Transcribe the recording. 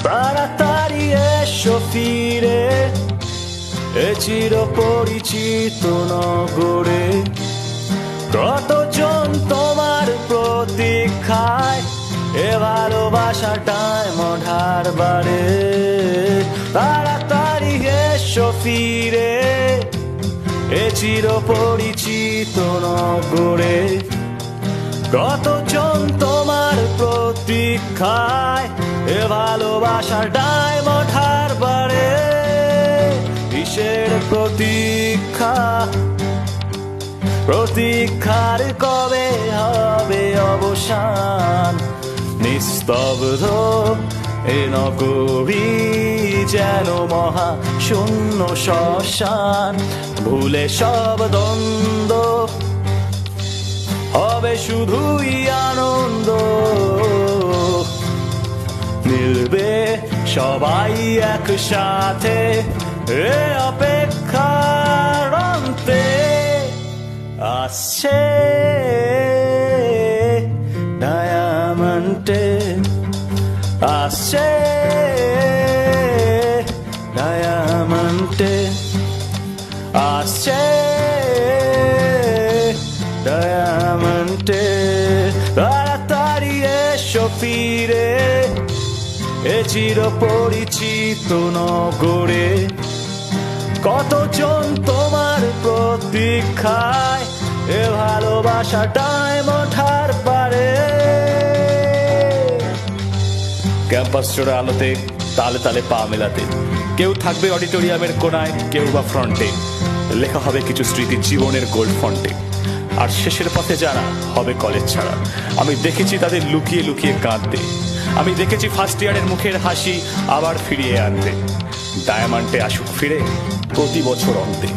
তাড়াতাড়ি এসো ফিরে এ চির পরিচিত নগরে, কতজন তোমার প্রতীক্ষায় এ ভালোবাসাটায় মঢার বাড়ে। তাড়াতাড়ি এসো ফিরে এ চির পরিচিত নগরে, কতজন তোমার প্রতীক্ষায় এ ভালোবাসাটায় মঢার বাড়ে। কিসের প্রতীক্ষা, প্রতীক্ষার কবে হবে অবসান? নিস্তব্ধ এ নগরী যেন মহা শূন্য শ্মশান, ভুলে সব দ্বন্দ্ব হবে শুধুই আনন্দ, মিলবে সবাই একসাথে এ অপেক্ষার অন্তে। আসছে ডায়ামন্ডে, আসছে ডায়ামন্ডে, আসছে ডায়ামন্ডে। তাড়াতাড়ি এসো ফিরে এ চির পরিচিত নগরে, কতজন তোমার প্রতীক্ষায় এ ভালোবাসাটায় মঠার পারে। ক্যাম্পাস জোড়া আলোতে তালে তালে পা মেলাতে, কেউ থাকবে অডিটোরিয়ামের কোনায়, কেউ বা ফ্রন্টে, লেখা হবে কিছু স্মৃতি জীবনের গোল্ড ফন্টে। আর শেষের পথে যারা হবে কলেজ ছাড়া, আমি দেখেছি তাদের লুকিয়ে লুকিয়ে কাঁদতে, আমি দেখেছি ফার্স্ট ইয়ারের মুখের হাসি আবার ফিরিয়ে আনতে। ডায়ামন্ডে আসুক ফিরে প্রতি বছর অন্তে।